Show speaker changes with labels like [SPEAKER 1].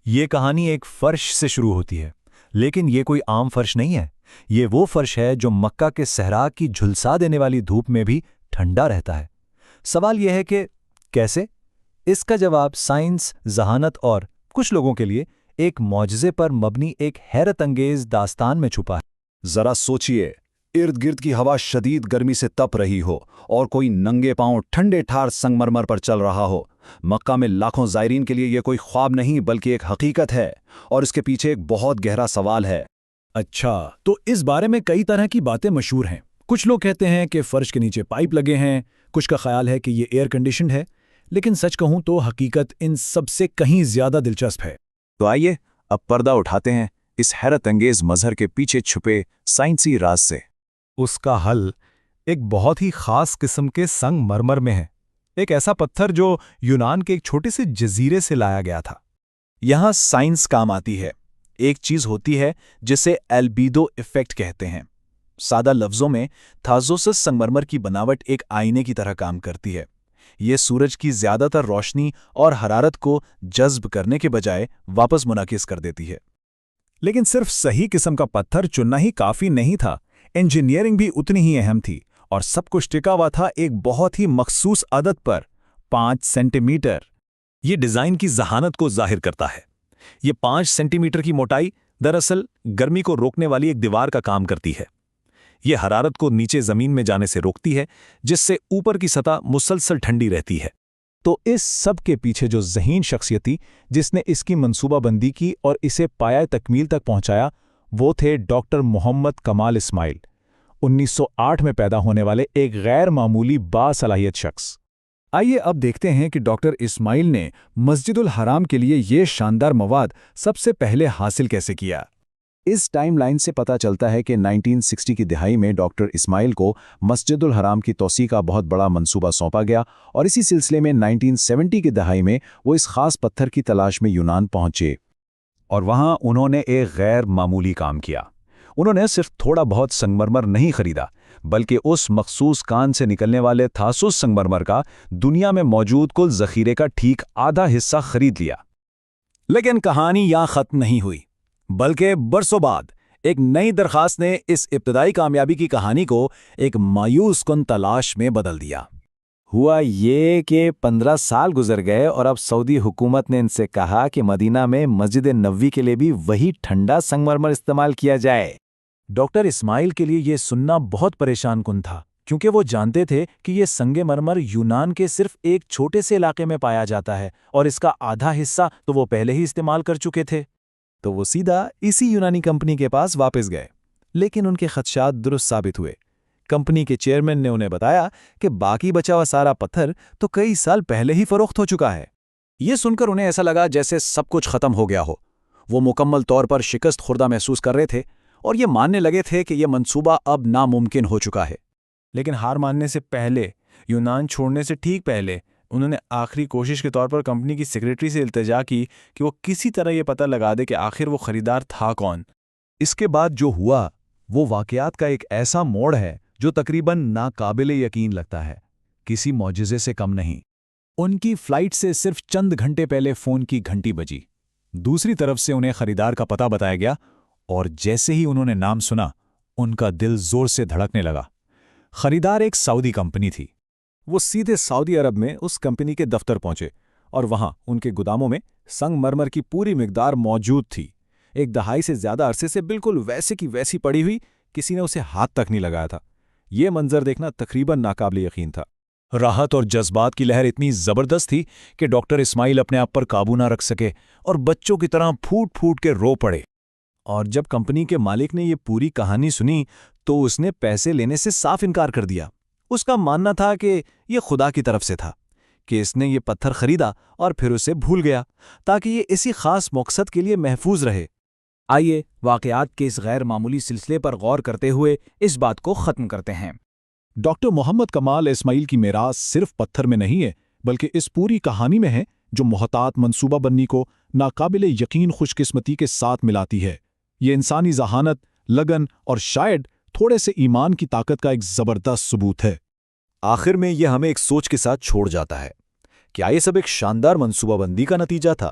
[SPEAKER 1] یہ کہانی ایک فرش سے شروع ہوتی ہے، لیکن یہ کوئی عام فرش نہیں ہے۔ یہ وہ فرش ہے جو مکہ کے صحرا کی جھلسا دینے والی دھوپ میں بھی ٹھنڈا رہتا ہے۔ سوال یہ ہے کہ کیسے؟ اس کا جواب سائنس، ذہانت اور کچھ لوگوں کے لیے ایک معجزے پر مبنی ایک حیرت انگیز داستان میں چھپا ہے۔
[SPEAKER 2] ذرا سوچئے، ارد گرد کی ہوا شدید گرمی سے تپ رہی ہو اور کوئی ننگے پاؤں ٹھنڈے ٹھار سنگ مرمر پر چل رہا ہو۔ مکہ میں لاکھوں زائرین کے لیے یہ کوئی خواب نہیں بلکہ ایک حقیقت ہے، اور اس کے پیچھے ایک بہت گہرا سوال ہے۔
[SPEAKER 3] اچھا، تو اس بارے میں کئی طرح کی باتیں مشہور ہیں۔ کچھ لوگ کہتے ہیں کہ فرش کے نیچے پائپ لگے ہیں، کچھ کا خیال ہے کہ یہ ایئر کنڈیشنڈ ہے، لیکن سچ کہوں تو حقیقت ان سب سے کہیں زیادہ دلچسپ ہے۔
[SPEAKER 4] تو آئیے اب پردہ اٹھاتے ہیں اس حیرت انگیز مظہر کے پیچھے چھپے سائنسی راز سے۔
[SPEAKER 1] اس کا حل ایک بہت ہی خاص قسم کے سنگ مرمر میں ہے، ایک ایسا پتھر جو یونان کے ایک چھوٹے سے جزیرے سے لایا گیا تھا۔ یہاں سائنس کام آتی ہے۔ ایک چیز ہوتی ہے جسے البیڈو ایفیکٹ کہتے ہیں۔ سادہ لفظوں میں تھازوسس سنگ مرمر کی بناوٹ ایک آئینے کی طرح کام کرتی ہے۔ یہ سورج کی زیادہ تر روشنی اور حرارت کو جذب کرنے کے بجائے واپس منعکس کر دیتی ہے۔
[SPEAKER 3] لیکن صرف صحیح قسم کا پتھر چننا ہی کافی نہیں تھا، انجینئرنگ بھی اتنی ہی اہم تھی، اور سب کچھ ٹکا ہوا تھا ایک بہت ہی مخصوص عدد پر، 5 سینٹی میٹر۔
[SPEAKER 1] یہ ڈیزائن کی ذہانت کو ظاہر کرتا ہے۔ یہ 5 سینٹی میٹر کی موٹائی دراصل گرمی کو روکنے والی ایک دیوار کا کام کرتی ہے۔ یہ حرارت کو نیچے زمین میں جانے سے روکتی ہے، جس سے اوپر کی سطح مسلسل ٹھنڈی رہتی ہے۔
[SPEAKER 3] تو اس سب کے پیچھے جو ذہین شخصیت تھی جس نے اس کی منصوبہ بندی کی اور اسے پایہ تکمیل تک پہنچایا، وہ تھے ڈاکٹر محمد کمال اسماعیل، 1908 میں پیدا ہونے والے ایک غیر معمولی باصلاحیت شخص۔ آئیے اب دیکھتے ہیں کہ ڈاکٹر اسماعیل نے مسجد الحرام کے لیے یہ شاندار مواد سب سے پہلے حاصل کیسے کیا۔
[SPEAKER 4] اس ٹائم لائن سے پتہ چلتا ہے کہ 1960 کی دہائی میں ڈاکٹر اسماعیل کو مسجد الحرام کی توسیع کا بہت بڑا منصوبہ سونپا گیا، اور اسی سلسلے میں 1970 کی دہائی میں وہ اس خاص پتھر کی تلاش میں یونان پہنچے،
[SPEAKER 3] اور وہاں انہوں نے ایک غیر معمولی کام کیا۔ انہوں نے صرف تھوڑا بہت سنگ مرمر نہیں خریدا، بلکہ اس مخصوص کان سے نکلنے والے تھاسوس سنگ مرمر کا دنیا میں موجود کل ذخیرے کا ٹھیک آدھا حصہ خرید لیا۔ لیکن کہانی یہاں ختم نہیں ہوئی، بلکہ برسوں بعد ایک نئی درخواست نے اس ابتدائی کامیابی کی کہانی کو ایک مایوس کن تلاش میں بدل دیا۔
[SPEAKER 5] ہوا یہ کہ 15 سال گزر گئے اور اب سعودی حکومت نے ان سے کہا کہ مدینہ میں مسجد نبوی کے لیے بھی وہی ٹھنڈا سنگ مرمر استعمال کیا جائے۔
[SPEAKER 1] ڈاکٹر اسماعیل کے لیے یہ سننا بہت پریشان کن تھا، کیونکہ وہ جانتے تھے کہ یہ سنگ مرمر یونان کے صرف ایک چھوٹے سے علاقے میں پایا جاتا ہے، اور اس کا آدھا حصہ تو وہ پہلے ہی استعمال کر چکے تھے۔
[SPEAKER 3] تو وہ سیدھا اسی یونانی کمپنی کے پاس واپس گئے، لیکن ان کے خدشات درست ثابت ہوئے۔ کمپنی کے چیئرمین نے انہیں بتایا کہ باقی بچا ہوا سارا پتھر تو کئی سال پہلے ہی فروخت ہو چکا ہے۔
[SPEAKER 1] یہ سن کر انہیں ایسا لگا جیسے سب کچھ ختم ہو گیا ہو۔ وہ مکمل طور پر شکست خوردہ محسوس کر رہے تھے، اور یہ ماننے لگے تھے کہ یہ منصوبہ اب ناممکن ہو چکا ہے۔ لیکن ہار ماننے سے پہلے، یونان چھوڑنے سے ٹھیک پہلے، انہوں نے آخری کوشش کے طور پر کمپنی کی سیکریٹری سے التجا کی کہ وہ کسی طرح یہ پتہ لگا دے کہ آخر وہ خریدار تھا کون۔
[SPEAKER 3] اس کے بعد جو ہوا وہ واقعات کا ایک ایسا موڑ ہے جو تقریباً ناقابل یقین لگتا ہے، کسی معجزے سے کم نہیں۔ ان کی فلائٹ سے صرف چند گھنٹے پہلے فون کی گھنٹی بجی، دوسری طرف سے انہیں خریدار کا پتہ بتایا گیا، اور جیسے ہی انہوں نے نام سنا، ان کا دل زور سے دھڑکنے لگا۔ خریدار ایک سعودی کمپنی تھی۔ وہ سیدھے سعودی عرب میں اس کمپنی کے دفتر پہنچے، اور وہاں ان کے گوداموں میں سنگ مرمر کی پوری مقدار موجود تھی۔ ایک دہائی سے زیادہ عرصے سے بالکل ویسے کی ویسی پڑی ہوئی، کسی نے اسے ہاتھ تک نہیں لگایا تھا۔ یہ منظر دیکھنا تقریباً ناقابل یقین تھا۔ راحت اور جذبات کی لہر اتنی زبردست تھی کہ ڈاکٹر اسماعیل اپنے آپ پر قابو نہ رکھ سکے اور بچوں کی طرح پھوٹ پھوٹ کے رو پڑے۔ اور جب کمپنی کے مالک نے یہ پوری کہانی سنی تو اس نے پیسے لینے سے صاف انکار کر دیا۔ اس کا ماننا تھا کہ یہ خدا کی طرف سے تھا، کہ اس نے یہ پتھر خریدا اور پھر اسے بھول گیا تاکہ یہ اسی خاص مقصد کے لیے محفوظ رہے۔
[SPEAKER 5] آئیے واقعات کے اس غیر معمولی سلسلے پر غور کرتے ہوئے اس بات کو ختم کرتے ہیں۔
[SPEAKER 3] ڈاکٹر محمد کمال اسماعیل کی میراث صرف پتھر میں نہیں ہے، بلکہ اس پوری کہانی میں ہے جو محتاط منصوبہ بندی کو ناقابل یقین خوش قسمتی کے ساتھ ملاتی ہے۔ یہ انسانی ذہانت، لگن اور شاید تھوڑے سے ایمان کی طاقت کا ایک زبردست ثبوت ہے۔
[SPEAKER 1] آخر میں یہ ہمیں ایک سوچ کے ساتھ چھوڑ جاتا ہے۔ کیا یہ سب ایک شاندار منصوبہ بندی کا نتیجہ تھا،